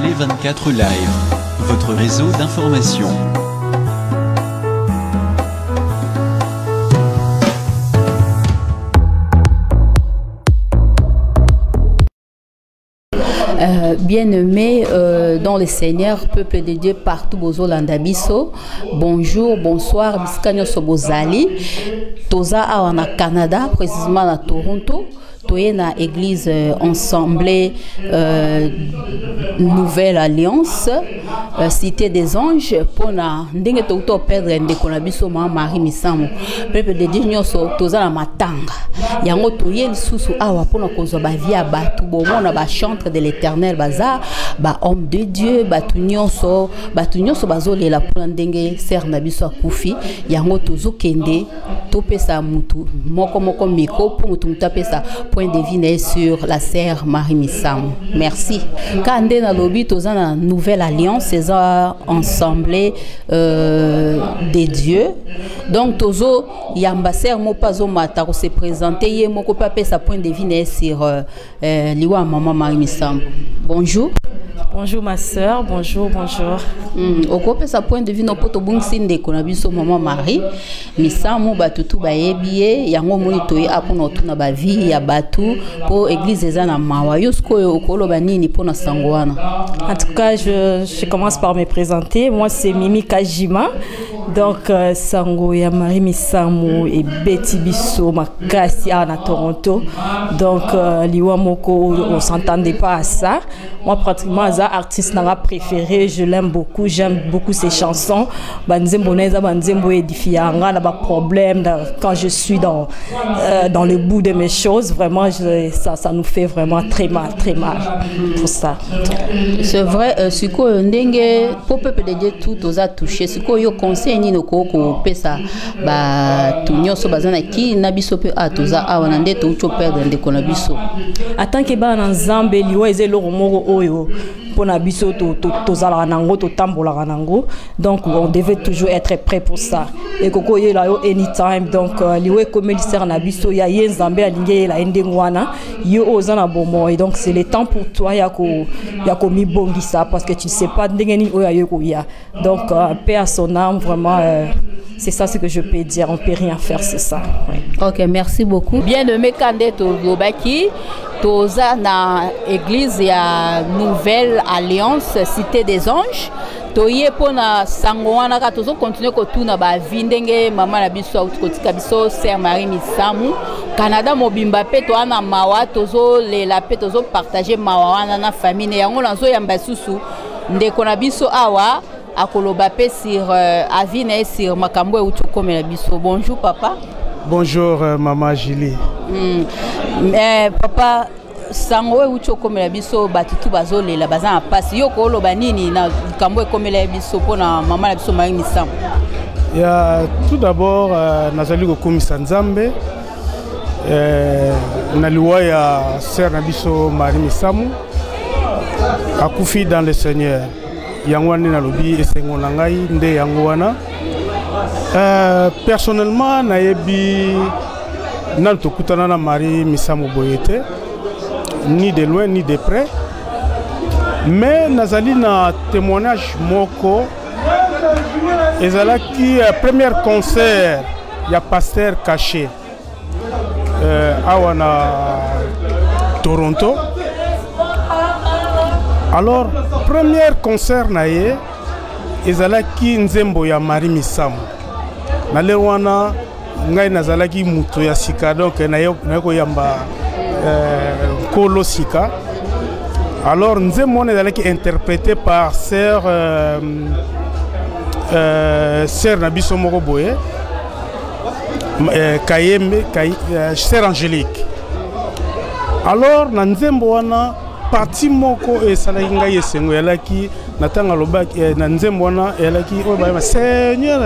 Télé 24 Live, votre réseau d'information. Bien-aimés dans le Seigneur, peuple de Dieu partout, Bozolanda Biso, bonjour, bonsoir, Biscanyo Sobozali, Toza au Canada, précisément à Toronto. Toye na église ensemblée Nouvelle Alliance Cité des Anges pour na ndenge to perdre ndeko na biso Marie Misambo peuple de Dieu nyonso toza na matanga yango toye lisusu awa pona kozwa ba vie batu bomona ba chantre de l'Éternel baza ba homme de Dieu batu nyonso bazolela pona ndenge ser na biso akufi yango tozokende topesa mutu moko miko pour mutu mutapesa point de vue sur la sœur Marie Misambo. Merci. Quand na lobby toza na Nouvelle Alliance, c'est ensemblée des dieux. Donc tozo yambasser mo pazo mata ko se présenter ye moko papé sa point de vue sur liwa maman Marie Misambo. Bonjour. Bonjour ma sœur, bonjour. Okope sa point de vue no poto bungsi ndeko na biso maman Marie Misambo batutu bayebie yango moni toye apona tuna ba vie ya batu pour église ezana mawa yosko okoloba nini pona sangoana. En tout cas, je commence par me présenter. Moi c'est Mimi Kajima. Donc sango ya Marie Misambo et Betty Biso makasi à Toronto. Donc liwa moko on s'entendait pas à ça. Moi pratiquement as artiste n'a préféré, je l'aime beaucoup, j'aime beaucoup ses chansons. Banzembo neza banzembo edifianga na ba problème quand je suis dans le bout de mes choses, vraiment ça nous fait vraiment très mal pour ça. C'est vrai siko ndenge pour peuple de Dieu tout aux a touché siko yo conseil ni noko pesa ba tunyoso bazana ki na biso pe atoza awana nde to cho perdre ndeko na biso. Attends que ba na nzambe liwa ezelo moko oyo pona biso tozala nango to tambola nango, donc on devait toujours être prêt pour ça et koko ye la yo anytime. Donc liwe comme le ser na biso ya ye nzambe alinge la ndengwana yo ozana bomo, et donc c'est le temps pour toi ya ko mi bongisa parce que tu sais pas ndengeni oya yo ko ya. Donc paix à son âme, vraiment c'est ça ce que je peux dire, on peut rien faire, c'est ça. Ouais. OK, merci beaucoup. Bien-aimé Kandé Tobaki, toza na église ya Nouvelle Alliance Cité des Anges. Toye pona sangoana ka tozo continuer ko tuna ba vindenge mama na biso autokotika biso sœur Marie Misambo Canada mobimba pe to ana mawa tozo lela pe tozo partager mawa na famille yango lanzo yamba susu ndeko na biso awa akoloba pe sur avine sur makambo e utokome na biso. Bonjour papa. Bonjour maman Julie. Papa sango e utokome na biso batutu bazolela bazana pasi yo ko loba nini na makambo e komela biso pona mama na biso Marie Misambo. Ya tout d'abord nazali ko komisa nzambe na liwa ya sœur na biso Marie Misambo akufi dans le Seigneur. Yangwani na lobi esengo na ngai nde yango wana personnellement nayebi nanto kutana na Marie Misambo boyete ni de loin ni de près, mais nazali na témoignage moko ezalaki premier concert ya pasteur caché awa na Toronto. Alors, premier concert naye ezalaki nzembo ya Marie Misambo. Na le wana ngai nazalaki muto ya sika, donc nayeko yamba kolo sika. Alors nzembo wana ezalaki interprété par sœur na biso moko boye Kayembe sœur Angélique. Alors na nzembo wana parti moko esalaki ngai esengo yalaki natanga lobaki na nzembo wana yalaki oyo bayeba Seigneur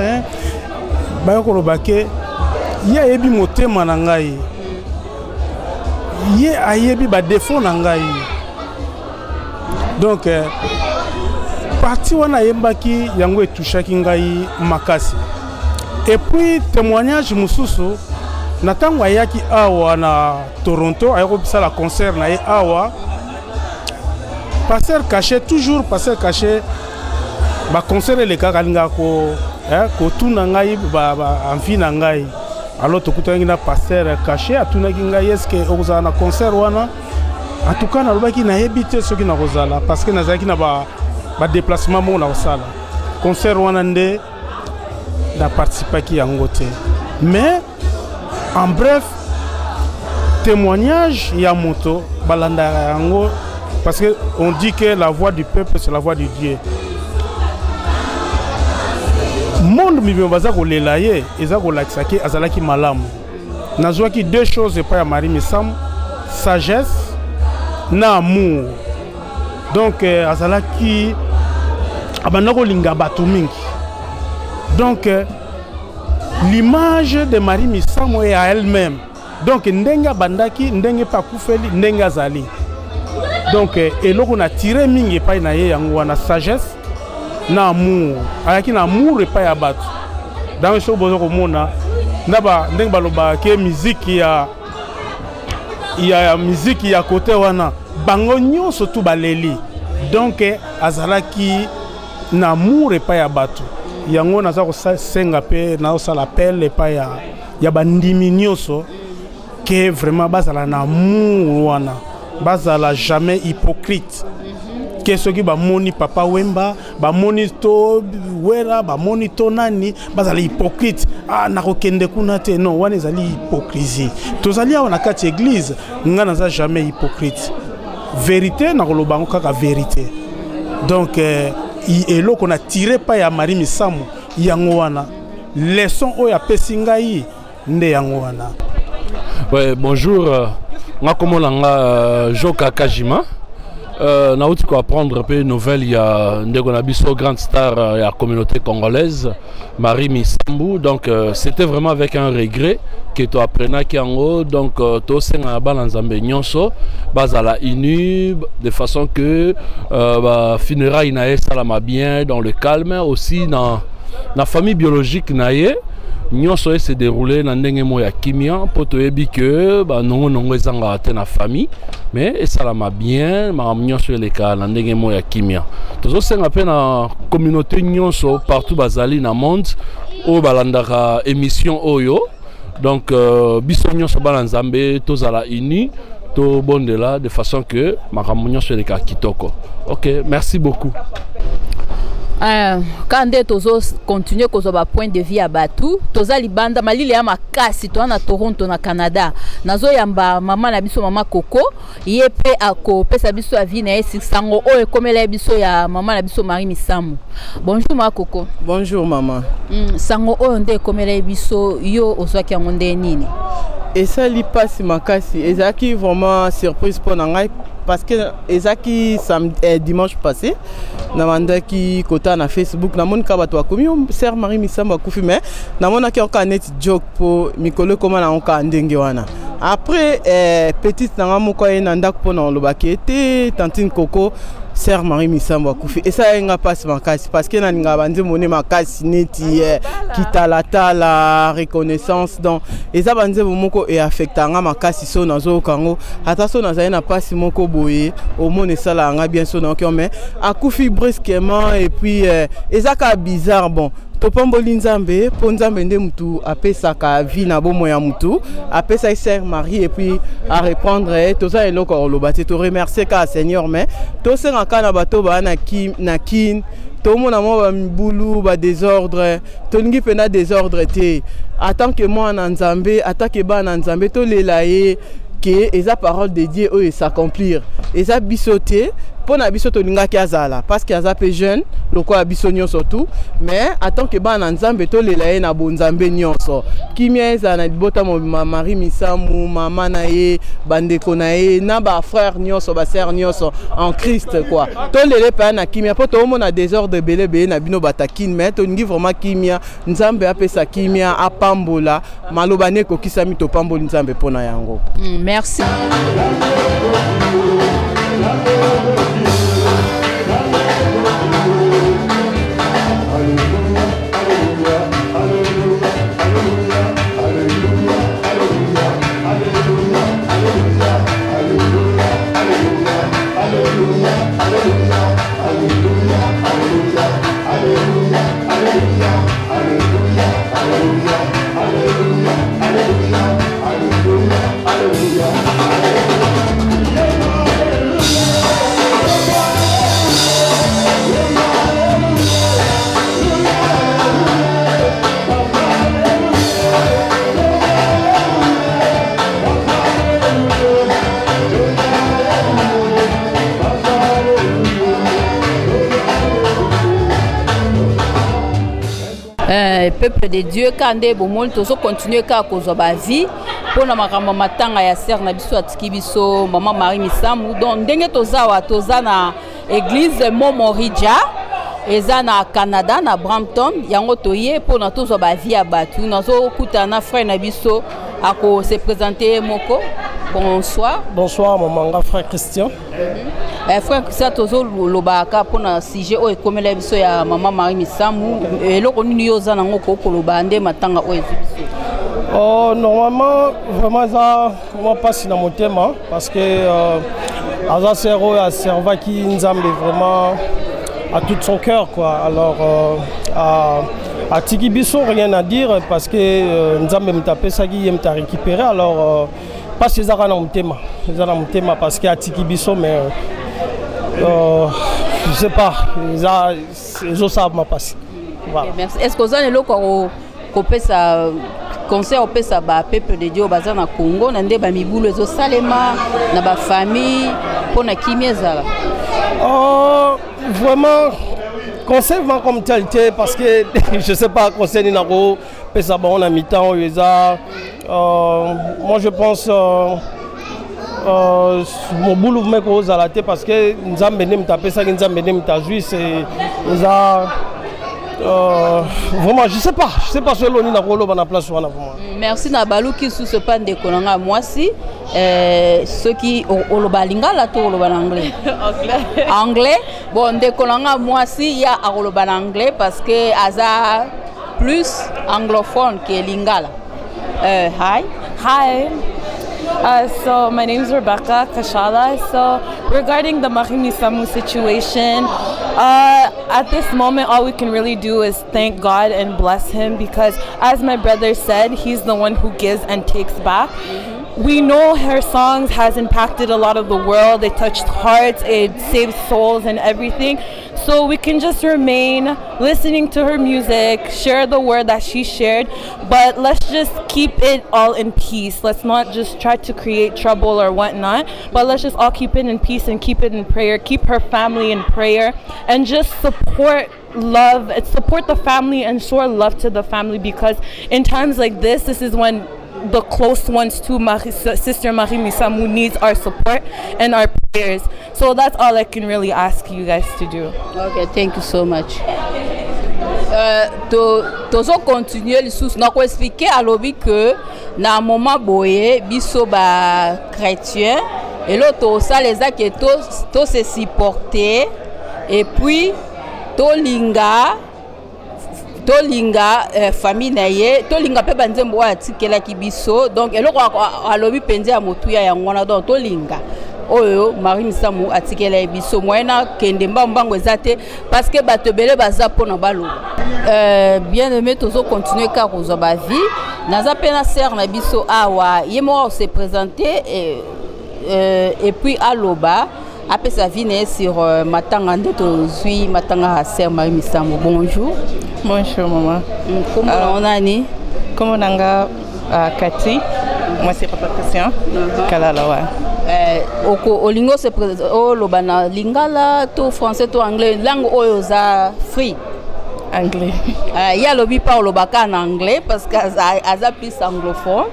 bayoko lobake ye ayebi motema na ngai, ye ayebi ba défaut na ngai. Donc parti wana yembaki yango etushaki ngai makasi. Et puis témoignage mususu natango ayaki awa na Toronto ayoko bisala concert na ye awa Pasteur caché, toujours pasteur caché. Concert les cas ko tuna ngai envie na ngai. Alors tout un pasteur caché à tuna ngai est-ce que ozana concert wana en tout cas na lobaki na habité ce qui na kozala parce que nazaki na ba déplacement mo na osala concert wana nde na participer ki yango te mais en bref témoignage ya moto balanda yango parce que on dit que la voix du peuple c'est la voix de Dieu. Monde mibio baza kolela ye eza kolakisa ke azalaki malamu nazwaki deux choses epai ya Marie Misamu sagesse na amour donc azalaki abanda kolinga bato mingi donc l'image de Marie Misamu est à elle-même donc ndenge abandaki ndenge pa kufeli ndenge azali donc eloko na tiré mingi epai na ye yango wana sagesse na amour ayaki na amour epai ya bato dans ce bozo komona ndaba ndenge baloba ke musique ya musique ya côté wana bango nyonso tu baleli donc azalaki na amour epai ya bato yango naza kosenga pe na osala appel epai ya bandimi nyonso ke vraiment bazala na amour wana bazala jamais hypocrite. Qu'est-ce qui va moni papa Wemba, va moni to wera, va moni to nani, bazali hypocrite. Ah nakokende kunate non, wana ezali hypocrisie. Tozali on a quatre églises, ngana za jamais hypocrite. Vérité nakolobango kaka vérité. Donc elo qu'on a tiré pa ya Marie Misamu yango wana. Leçon oya pesingai nde yango wana. Ouais, bonjour. Nga komolanga Joka Kajima. On a aussi apprendre un peu une nouvelle. Il y a une grande star de la communauté congolaise, Marie Misamu. Donc c'était vraiment avec un regret que tu apprenais qu'il y a un haut. Donc tu sais que Balanzambe Nyonso, Bazala Inu, de façon que funérailles naïe salama bien dans le calme, aussi dans la famille biologique naïe. Nyonso s'est déroulé dans ndenge mo ya kimia pour te dire que non ezanga te na famille mais ça la bien ma nyonso les cas dans ndenge mo ya kimia tozo senga pe na communauté nyonso partout bazali na monde o balandaka émission oyo donc biso nyonso balanzambe tozala uni to bondela de façon que ma nyonso les cas kitoko. OK, merci beaucoup. Quand tozo continue kozoba point de vue à Batu, toza libanda malile ya makasi to na Toronto na Canada. Nazo yamba mama na biso mama Coco, yepe ako pesa biso ya vie na esi sango o ekomela biso ya mama na biso Marie Misamu. Bonjour mama Coco. Bonjour maman. Sango o nde ekomela biso yo ozwaki yango nde nini? Et ça li passe makasi, ezaki vraiment surprise pour ngai parce que ezaki dimanche passé na mandaki kota na Facebook na mon kabato akomi sœur Marie Misamu akufi mais na mona ki oka net joke pour mikolo koma na oka ndenge wana après petite na moko ena ndako pona lobaki était tantine Coco sœur Marie Misamu akufi et ça nga passe makasi parce que na ninga bandi moni makasi neti kitalata la reconnaissance donc et ça bandi moko et affecta nga makasi so nazo kango ata so na na passe moko boye au monde ça là nga bien so na ok mais akufi brusquement et puis ezaka bizarre bon topamboli nzambe po nzambe nde mutu apesaka vie na bomo ya mutu apesa sœur Marie et puis à reprendre toza eloko lobate to remercier ka Seigneur mais to senga kana bato ba na kin to mona mo ba mbulu ba désordre to ngi pena désordre te attend que moi na nzambe attaque ba na nzambe to lelaye que esa parole de Dieu et s'accomplir esa bisoté pour na biso to linga ki azala parce que aza pe jeune loko ya biso nyonso surtout mais attend que ba na nzambe to lela na bonzambe nyonso kimia eza na bota Marie Misamu mama na ye bandeko na ye na ba frère nyonso ba sœur nyonso en Christ quoi to lele pa na kimia po to mona désordre belebe na bino batakine mais to ngi vraiment kimia nzambe apesa kimia apambola maloba ne ko kisami to pamboli nzambe pona yango. Merci. Hallelujah. peuple de Dieu kande bomol tozo continuer ka kozwa ba vie pona makambo matanga ya sœur na biso atiki biso maman Marie Misamu donc ndenge toza na église Momoridja eza na Canada na Brampton yango toye pona tozwa ba vie ya batu nazo kutana frère na biso ako se présenter moko. Bonsoir. Bonsoir, mon frère Christian. Frère Christian, tozo lobaka pour un sujet où comme la biso ya maman Marie Misamu et le connu yoza nango ko koloba nde matanga o ezibiso. Oh, normalement vraiment ça moi passe dans mon thème parce que Aza Sero a servi qui Nzambe vraiment à tout son cœur quoi. Alors à Tiki Bisso rien à dire parce que Nzambe me tape ça qui me t'a récupéré alors parce que ça a un thème parce que à Tiki Bisso mais je sais pas ils savent ma passe. Voilà. Merci. Est-ce que vous avez le copé ça concert au pesa ba peuple de Dieu baza na Congo na nde ba mibulu ezo salema na ba famille pour na kimia zala? Vraiment conseil comme tel parce que je sais pas conseil ni nako pesa ba on a mi-temps moi je pense mon boulot mec aux alaté parce que Nzambe ne m'ta pesa Nzambe ne m'ta jouir c'est vraiment je sais pas ce loni na rolo na place wana vraiment. Merci na balu qui sous ce pan de konanga moi si ceux qui oloba lingala to oloba anglais. Anglais bon de konanga moi si ya oloba anglais parce que aza plus anglophone que lingala. Hi. So my name is Rebecca Kashala. So regarding the Marie Misamu situation, at this moment all we can really do is thank God and bless him because as my brother said, he's the one who gives and takes back. We know her songs has impacted a lot of the world. It touched hearts, it saved souls and everything. So we can just remain listening to her music, share the word that she shared, but let's just keep it all in peace. Let's not just try to create trouble or whatnot, but let's just all keep it in peace and keep it in prayer, keep her family in prayer, and just support the family and show love to the family because in times like this is when the close ones to Sister Marie Misamu needs our support and our prayers. So that's all I can really ask you guys to do. Okay, thank you so much. Tozo continuer lisusu na ko expliquer à lobi que na moment boye biso ba chrétien et l'autre ça les a que to se supporter et puis tolinga famille na ye tolinga pe banzembo wa tikela kibiso donc eloko alobi penze ya motuya ya ngwana donc tolinga oyo Marie Misamu atikela biso moyena kende mbambango ezate parce que bato belé baza pona balo bien aimé tozo continuer ka kozwa ba vie naza pena sœur na biso awa yemo se présenter et puis aloba après sa vie sur matanga ndeto zui matanga à sœur Marie Misamu. Bonjour. Bonjour maman. Comment on a ni? Comment nanga Cathy? Moi c'est Papa Christian. Kalala wa. Oko olingo se présente lobana lingala to français to anglais langue oyo za free. Anglais. Ya lobi parle lobaka en anglais parce que aza plus anglophone.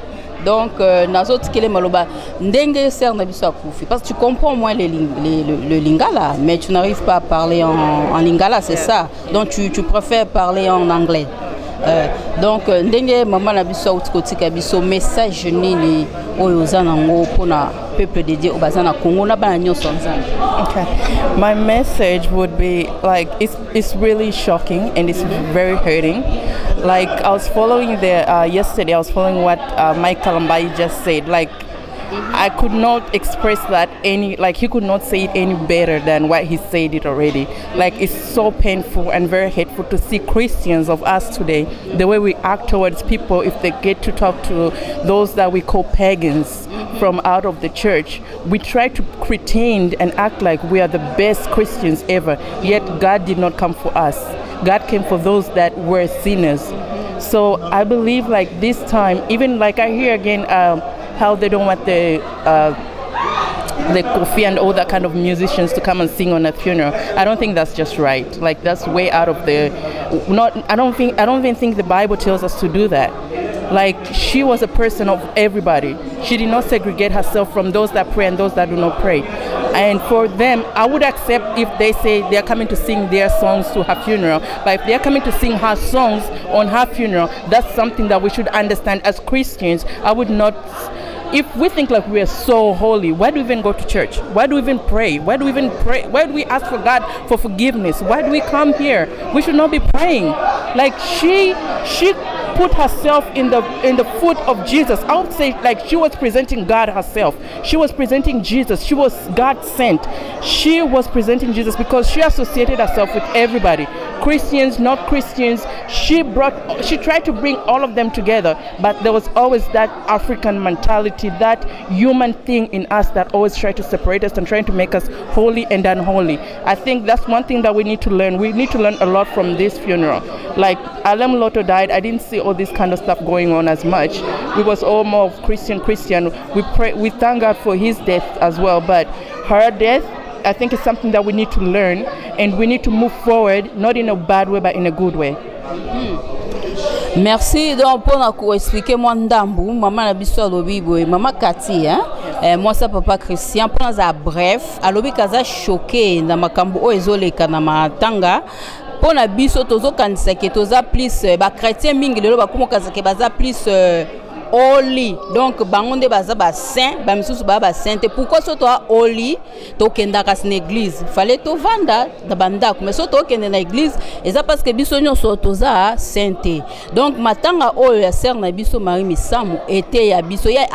Donc, dans autres qui les maloba, ndenge sert na biso akufi parce que tu comprends moins le lingala, mais tu n'arrives pas à parler en lingala, c'est ça. Donc tu préfères parler en anglais. Donc ndenge maman na biso utikotika biso message nini oyo zanango pona peuple dédié au bazana Congo na bana nyonso nzana. Okay. My message would be like it's really shocking and it's very hurting. Like I was following yesterday I was following what Mike Kalambai just said. Like I could not express that he could not say it any better than what he said it already. Like it's so painful and very hateful to see Christians of us today, the way we act towards people if they get to talk to those that we call pagans from out of the church. We try to pretend and act like we are the best Christians ever, yet God did not come for us. God came for those that were sinners. So I believe like this time, even like I hear again how they don't want the the Kofi and all that kind of musicians to come and sing on a funeral. I don't think that's just right. Like that's way out of the I don't even think the Bible tells us to do that. Like she was a person of everybody. She did not segregate herself from those that pray and those that do not pray. And for them, I would accept if they say they're coming to sing their songs to her funeral. But if they're coming to sing her songs on her funeral, that's something that we should understand as Christians. I would not. If we think like we are so holy, why do we even go to church? Why do we even pray? Why do we even pray? Why do we ask for God for forgiveness? Why do we come here? We should not be praying. Like she put herself in the foot of Jesus. I would say like she was presenting God herself. She was presenting Jesus. She was God sent. She was presenting Jesus because she associated herself with everybody. Christians, not Christians. She tried to bring all of them together, but there was always that African mentality, that human thing in us that always tried to separate us and trying to make us holy and unholy. I think that's one thing that we need to learn. We need to learn a lot from this funeral. Like Alem Lotto died, I didn't see all this kind of stuff going on as much. We was all more of Christian. We thank God for his death as well, but her death, I think it's something that we need to learn, and we need to move forward, not in a bad way, but in a good way. Merci donc pour expliquer moi ndambu maman na biso alobi boy maman Cathy moi ça papa Christian pour ça bref alobi kaza choqué na makambo o ezoleka na matanga pour na biso tozo kanisa ke toza plus ba chrétien mingi lelo ba komo kaza ke baza plus Oli, donc bangonde baza ba saint, ba misusu ba sainte. Pourquoi so toi oli to kenda ka na église? Fallait to vanda da banda, mais so to kenda na église, et ça parce que biso nyo so toza sainte. Donc matanga oyo ya sœur na biso Marie Misamu était ya biso ya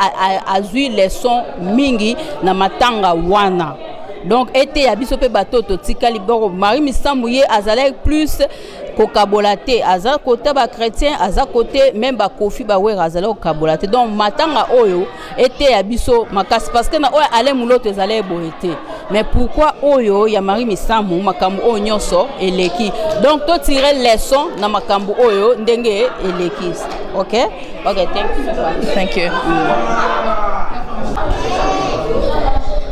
azui leçon mingi na matanga wana. Donc était ya biso pe bato to tika liboro Marie Misamu ye azalait plus kokabolate aza côté ba chrétien aza côté même ba kofi ba wera azala kokabolate. Donc matanga oyo était ya biso makasi parce que na oyo ale muloto ezala boete. Mais pourquoi oyo ya Marie Misamu makambo oyo nyonso eleki. Donc to tirer leçon na makambo oyo ndenge eleki. OK? OK, thank you.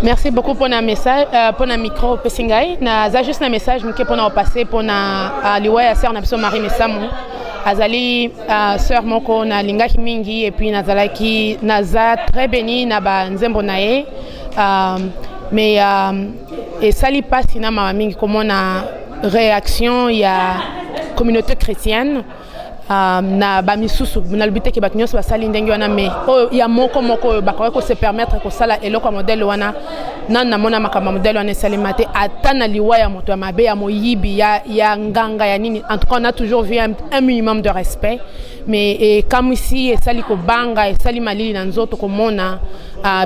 Merci beaucoup pour le message, pour le micro Pessingai. Na juste un message que pour nous passer pour na liwa sœur na biso Marie Misamu. Azali sœur moko na lingaki mingi et puis nazalaki naza très béni na ba nzembo nae. Mais et sali pas sina mama mingi comme na réaction il y a communauté chrétienne. Na ba misusu na lubite ke baknyoso basali ndenge wana mais ya moko bakwa ko se permettre ko sala eloko modèle wana na mona makamba modèle wana salimate atana liwa ya moto ya mabe ya moyibi ya nganga ya nini. En tout cas on a toujours vu un minimum de respect, mais comme ici et sali ko banga et sali malili na nzoto ko mona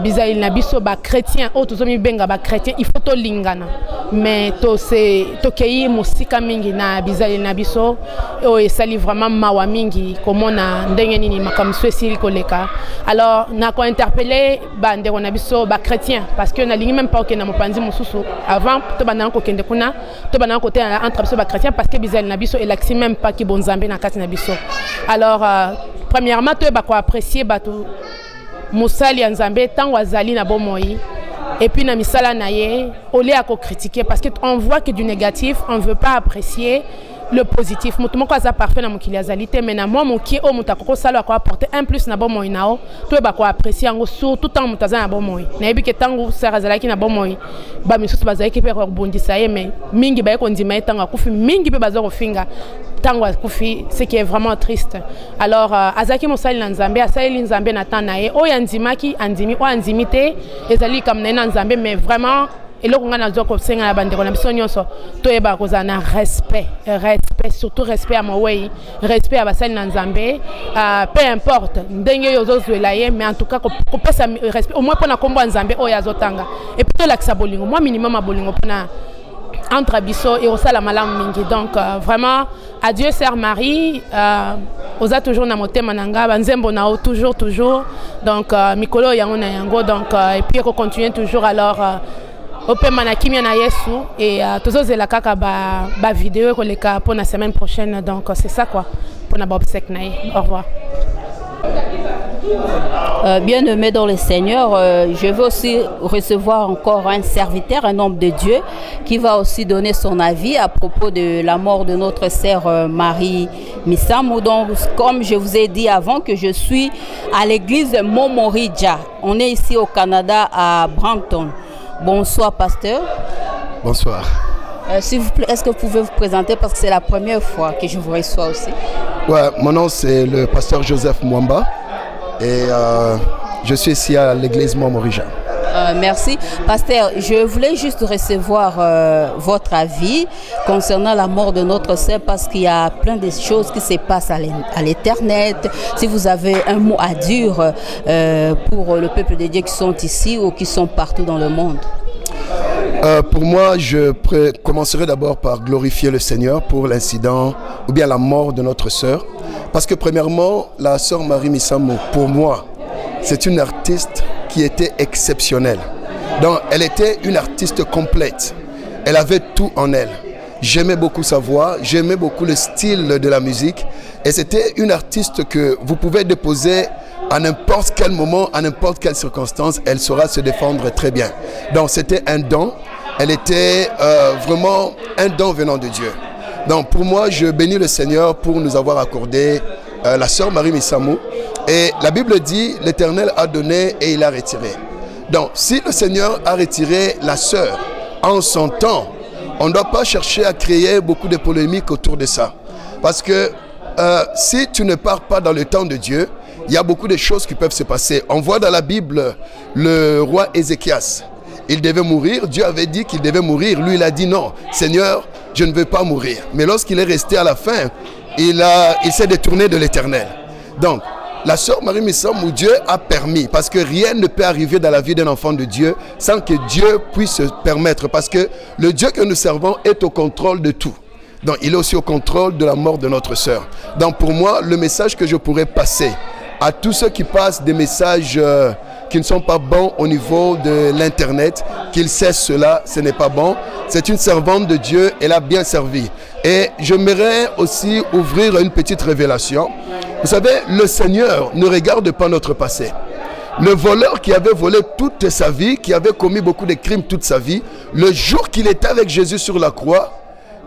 bizaili na biso ba chrétien o tozomi benga ba chrétien il faut to lingana mais to kei musika mingi na bizaili na biso o esali vraiment mawa mingi komona ndenge nini makamso esili koleka. Alors na ko interpeller ba ndeko na biso ba chrétien parce que na lingi même pas okena mopanzi mususu avant to banana ko kende kuna to banana ko te entre biso ba chrétien parce que bizaili na biso elaxi même pas ki bonzambe na kati na biso. Alors premièrement to ba ko apprécier ba to Moussali ya Nzambe tango azali na bomoi et puis na misala na ye olé à critiquer parce que on voit que du négatif on veut pas apprécier le positif. Mutu moko aza parfait na mokili azalité mais na moi moki o mutakoko sala ko apporter un plus na bomoi nao to ba ko apprécier ngo surtout tant mutaza na bomoi na yebi ke tango sara zalaki na bomoi ba misusu bazaki pe ko bondisa ye mais mingi ba ko ndima tango akufi mingi pe bazo ko finga tango akufi, ce qui est vraiment triste. Alors azaki mosali na Nzambe asali Nzambe na tanae o ya ndimaki andimi o andimite ezali comme na Nzambe mais vraiment eloko nga na zoko senga na bandeko na biso nyonso to eba koza na respect surtout respect à mawei respect à basali na Nzambe peu importe ndenge yo zozwela ye mais en tout cas ko pesa respect au moins pona kombo Nzambe o ya zotanga et puis to lakisa bolingo moi minimum a bolingo pona entre Abisso et Osala Malam Mingi. Donc vraiment, adieu Sœur Marie, osa toujours na moté mananga, banzembo nao toujours. Donc Mikolo yango na yango, donc et puis on continue toujours alors ope manakimia na Yesu et tozo zela kaka ba vidéo ko leka pour la semaine prochaine. Donc c'est ça quoi pour na bob sek na. Au revoir. Bien-aimé dans le Seigneur, je veux aussi recevoir encore un serviteur, un homme de Dieu, qui va aussi donner son avis à propos de la mort de notre sœur Marie Misamou. Donc, comme je vous ai dit avant, que je suis à l'église Momoridja. On est ici au Canada, à Brampton. Bonsoir, pasteur. Bonsoir. S'il vous plaît, est-ce que vous pouvez vous présenter parce que c'est la première fois que je vous reçois aussi? Ouais, mon nom c'est le pasteur Joseph Mwamba et je suis ici à l'église Momoridja. Merci. Pasteur, je voulais juste recevoir votre avis concernant la mort de notre sœur parce qu'il y a plein de choses qui se passent à l'Internet. Si vous avez un mot à dire pour le peuple de Dieu qui sont ici ou qui sont partout dans le monde. Pour moi, je commencerai d'abord par glorifier le Seigneur pour l'incident ou bien la mort de notre sœur. Parce que premièrement, la sœur Marie Misamou, pour moi, c'est une artiste qui était exceptionnelle. Donc, elle était une artiste complète. Elle avait tout en elle. J'aimais beaucoup sa voix, j'aimais beaucoup le style de la musique. Et c'était une artiste que vous pouvez déposer à n'importe quel moment, à n'importe quelle circonstance, elle saura se défendre très bien. Donc c'était un don, elle était vraiment un don venant de Dieu. Donc pour moi, je bénis le Seigneur pour nous avoir accordé la sœur Marie Misamou. Et la Bible dit, l'Éternel a donné et il a retiré. Donc si le Seigneur a retiré la sœur en son temps, on ne doit pas chercher à créer beaucoup de polémiques autour de ça. Parce que si tu ne pars pas dans le temps de Dieu, il y a beaucoup de choses qui peuvent se passer. On voit dans la Bible le roi Ézéchias. Il devait mourir. Dieu avait dit qu'il devait mourir. Lui, il a dit non, Seigneur, je ne veux pas mourir. Mais lorsqu'il est resté à la fin, il s'est détourné de l'Éternel. Donc, la sœur Marie Misamou, Dieu a permis, parce que rien ne peut arriver dans la vie d'un enfant de Dieu sans que Dieu puisse se permettre. Parce que le Dieu que nous servons est au contrôle de tout. Donc, il est aussi au contrôle de la mort de notre sœur. Donc, pour moi, le message que je pourrais passer à tous ceux qui passent des messages qui ne sont pas bons au niveau de l'Internet, qu'ils cessent cela, ce n'est pas bon. C'est une servante de Dieu, elle a bien servi. Et j'aimerais aussi ouvrir une petite révélation. Vous savez, le Seigneur ne regarde pas notre passé. Le voleur qui avait volé toute sa vie, qui avait commis beaucoup de crimes toute sa vie, le jour qu'il était avec Jésus sur la croix,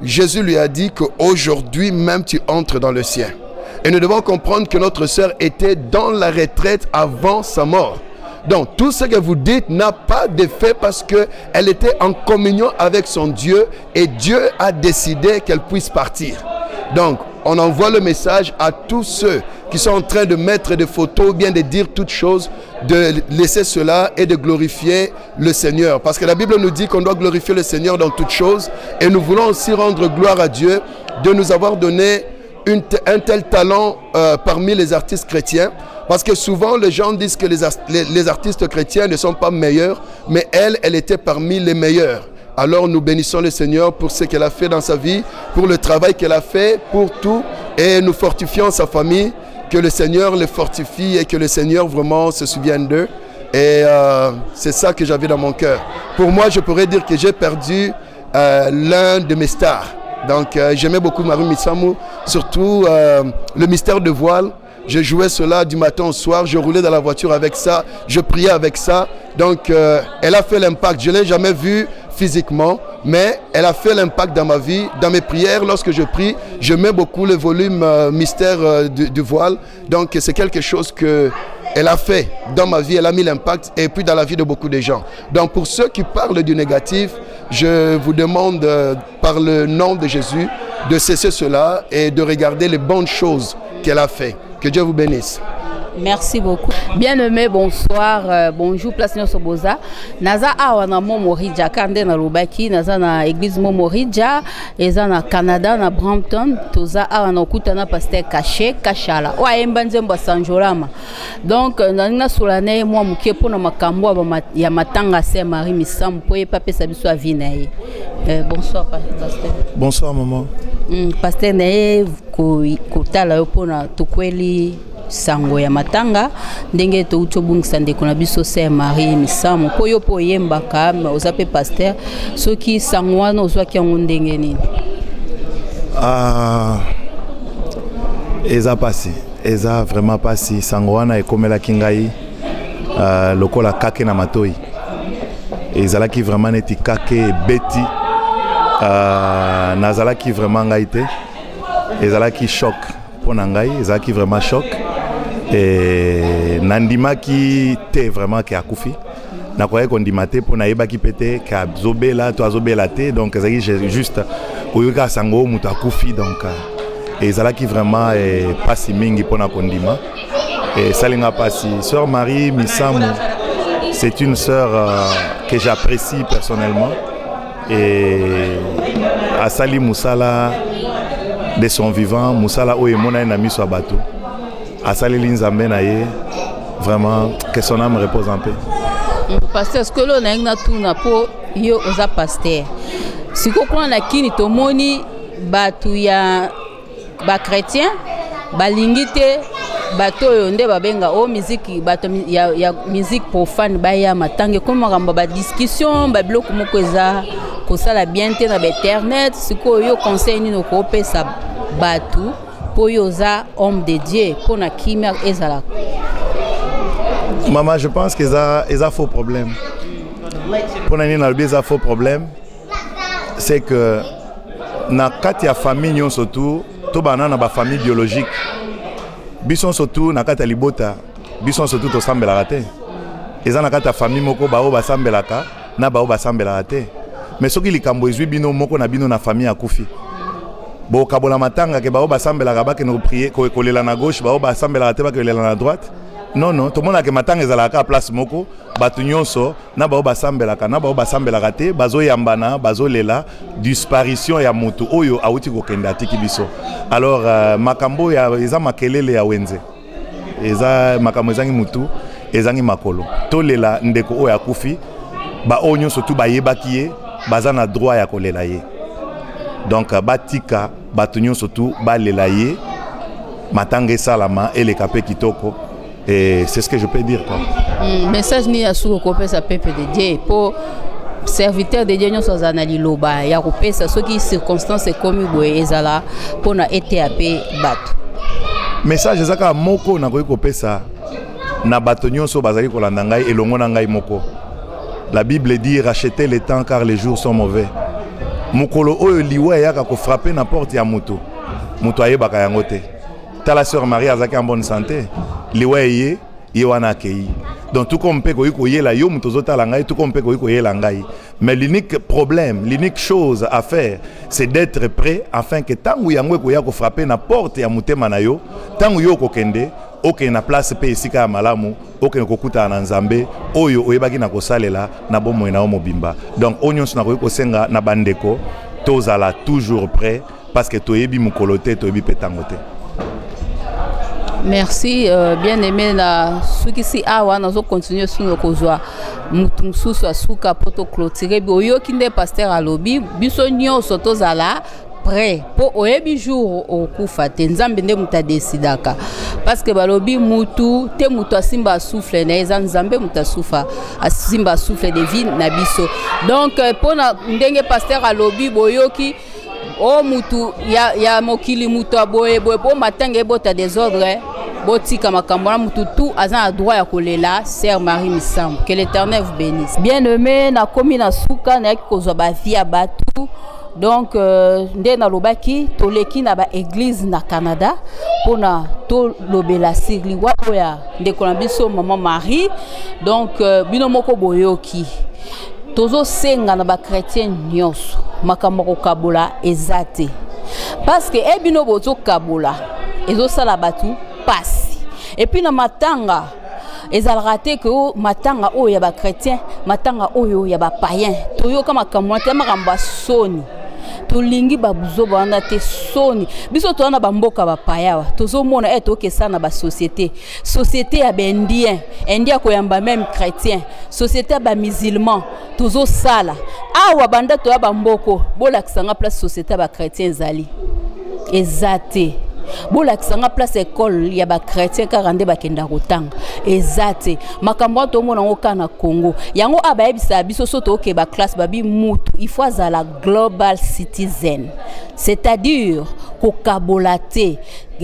Jésus lui a dit qu'aujourd'hui même tu entres dans le ciel. Et nous devons comprendre que notre sœur était dans la retraite avant sa mort. Donc tout ce que vous dites n'a pas d'effet parce qu'elle était en communion avec son Dieu et Dieu a décidé qu'elle puisse partir. Donc on envoie le message à tous ceux qui sont en train de mettre des photos ou bien de dire toutes choses, de laisser cela et de glorifier le Seigneur. Parce que la Bible nous dit qu'on doit glorifier le Seigneur dans toutes choses et nous voulons aussi rendre gloire à Dieu de nous avoir donné un tel talent parmi les artistes chrétiens, parce que souvent les gens disent que les artistes chrétiens ne sont pas meilleurs, mais elle était parmi les meilleurs. Alors nous bénissons le Seigneur pour ce qu'elle a fait dans sa vie, pour le travail qu'elle a fait, pour tout, et nous fortifions sa famille, que le Seigneur les fortifie et que le Seigneur vraiment se souvienne d'eux. Et c'est ça que j'avais dans mon cœur. Pour moi, je pourrais dire que j'ai perdu l'un de mes stars. Donc j'aimais beaucoup Marie Misamou, surtout le mystère de voile. Je jouais cela du matin au soir, je roulais dans la voiture avec ça, je priais avec ça. Donc elle a fait l'impact, je ne l'ai jamais vue physiquement, mais elle a fait l'impact dans ma vie, dans mes prières. Lorsque je prie, je mets beaucoup le volume mystère du voile. Donc c'est quelque chose que elle a fait dans ma vie, elle a mis l'impact et puis dans la vie de beaucoup de gens. Donc pour ceux qui parlent du négatif, je vous demande par le nom de Jésus de cesser cela et de regarder les bonnes choses qu'elle a fait. Que Dieu vous bénisse. Merci beaucoup. Bien-aimé, bonsoir, bonjour, place Soboza. Naza awa na Momoridja, kande na Lubaki, naza na église Momoridja, eza na Canada, na Brampton, toza awa na okuta na pasteur Caché, Kachala. Wa embanzembo Sanjolama. Donc, na solane moi mukie pona makambo ya matanga se Marie Misamou po epapé sabiso avinaye. Bonsoir pasteur. Bonsoir maman. Pasteur nae kotala yo pona tokweli sango ya matanga ndenge to utobungisa ndeko na biso se Marie Misamou po yo po yembaka ozape pasteur soki sango wana ozwaki yango ndenge nini? Eza passé eza vraiment pasi sango wana ekomelaki ngai lokola kake na matoi ezalaki vraiment neti kake ebeti nazalaki vraiment ngai te ezalaki choc mpona ngai ezalaki vraiment choc nandimaki te vraiment ke akufi nakoyaki kondima te mpo nayebaki mpe te ke azobela to azobela te donc ezalaki juste oyoka sango moto akufi donc ezalaki vraiment pasi mingi mpona kondima esalinga pasi. Sœur Marie Misamu, c'est une sœur que j'apprécie personnellement et asali musala de son vivant musala oyo emona na miso abato asali linzambe na ye vraiment que son âme repose en paix. Pasteur, ce que l'on a na tuna po yo oza pasteur siko kwa na kini tomoni batu ya ba chrétien balingi te bato oyo nde babenga o musique bato ya musique profane baya matange comme ramba ba discussion ba biloko moko eza kosala bien te na internet siko yo conseil ni no ko pesa batu po yo za homme de Dieu po na kimia ezala. Maman, je pense que ça un faux problème. Pour nous, un faux problème, c'est que dans la famille, surtout, tout le monde a une famille biologique. Bison surtout, dans la libota, bison surtout, tout semble la rater. Et dans la famille, moko bao ba semble la ka, na bao ba semble la rater. Mais ce qui est camboisé, bino moko na bino na famille a koufi. Bo kabola matanga ke bao ba semble la rabat que nous prier, ko kolela na gauche, bao ba semble la rater ba que kolela na droite. Non, non, tout le monde a que matanga ezalaka à place moko, batu nyonso, na bao basambelaka, na bao basambelaka te, bazo yambana, bazo lela, disparition ya mutu oyo awuti kokenda tiki biso. Alors makambo ya eza makelele ya wenze. Eza makambo ezangi mutu, ezangi makolo. To lela ndeko oyo akufi, ba onyo surtout ba yebaki ye, baza na droit ya kolela ye. Donc batika batu nyonso surtout ba lela ye, matanga salama ele kapé kitoko. Et c'est ce que je peux dire quoi. Message ni ya sou ko pesa peuple de Dieu pour serviteur de Dieu nyonso zanali loba ya ko pesa soki circonstance comme boye ezala pona ETAP bato. Message ezaka moko na ko pesa na bato nyonso bazali ko landa ngai elongo na ngai moko. La Bible dit rachetez le temps car les jours sont mauvais. Mukolo oyo liwe ya ko frapper na porte ya moto. Moto ayebaka yango te. Ta la sœur Marie azaki en bonne santé. Liweye yewana kei. Donc tout comme peut ko yela yo mutozota langai tout comme peut ko yela ngai. Mais l'unique problème, l'unique chose à faire, c'est d'être prêt afin que tangu yango ko ya ko frapper na porte ya mutema na yo, tangu yo ko kende, oke na place pe esika ya malamu, oke ko kuta na nzambe, oyo oyebaki na ko salela na bomo na mobimba. Donc onyonso na ko senga na bandeko, tozala toujours prêt parce que toyebi mukolote toyebi petangote. Merci, bien aimé na suki si awa nazo continuer suno kozwa mutumsu so asuka poto clôturer bi oyo kinde pasteur alobi biso nyonso tozala prêt po oyebi jour okufa te nzambe nde muta decidaka parce que balobi mutu te mutu asimba souffle na eza nzambe muta soufa asimba souffle de vie na biso donc pona ndenge pasteur alobi boyoki o mutu ya mokili mutu aboye boye po matanga ebota désordre botika makambo na mutu tout azan a droit ya kolela. Sœur Marie Misamu, que l'Éternel vous bénisse. Bien aimé na komi na suka na kozwa ba via batu donc nde na lobaki toleki na ba église na Canada pona to lobela sigli wa oya ndeko na biso maman Marie donc bino moko boyoki tozo senga na ba chrétien nyonso makambo ko kabola ezate parce que ebino bozo kabola ezo sala batu passe et puis na matanga ezalaka te que matanga oyo ya ba chrétien matanga oyo ya ba païen toyoka makambo te makambo soni tolingi babuzo banda te soni biso to na bamboka ba payawa tozomona etokesa na ba société ya bendien india ko yamba même chrétien société ba musulman tozo sala awa banda to ya bamboko bolakisanga place société ba chrétien zali ezate bolakisanga place école ya ba chrétien karande bakenda kotanga ezate makambo to mona ngoka na Congo yango abayebisa biso soto ke ba classe babi mutu il faut azala global citizen c'est-à-dire ko kabolate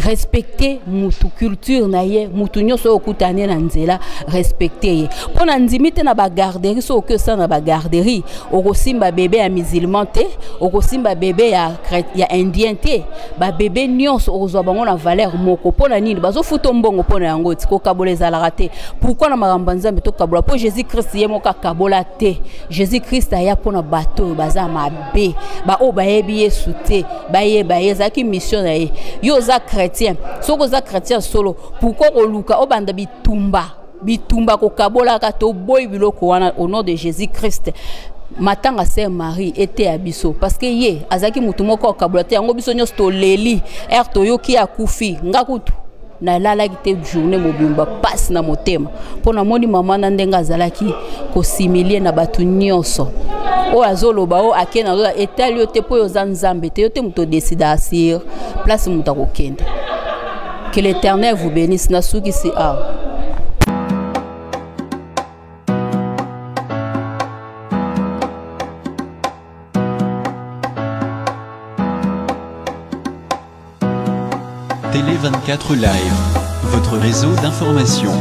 respecter mutu culture na ye mutu nyonso okutane na nzela respecter ye pona ndimite na ba garderie so que ça na ba garderie okosimba bébé ya musulman te okosimba bébé ya indien te ba bébé nyonso okozwa bango na valeur moko pona nini bazo futo mbongo pona yango ti ko kabola ezalaka te pourquoi na makambo nzambe to kabola po Jésus Christ ye moka kabola te Jésus Christ aya pona bato baza mabe ba o bayebi yesu te bayeba ezaki mission na ye yo za chrétien soko za chrétien solo pourquoi oluka obanda bitumba ko kabola ka to boy biloko wana au nom de Jésus Christ matanga Sœur Marie était à biso parce que ye azaki mutu moko kabola te yango biso nyos to leli to yoki akufi ngakutu na lala kite journée mobimba passe na motema pona moni mama na ndenga zalaki ko similie na batu nyonso o azoloba o akena o etali yo te po yo zanzambe te yo te muto décida asir place muta ko kende. Que l'Éternel vous bénisse na suki si a. Télé 24 Live, votre réseau d'information.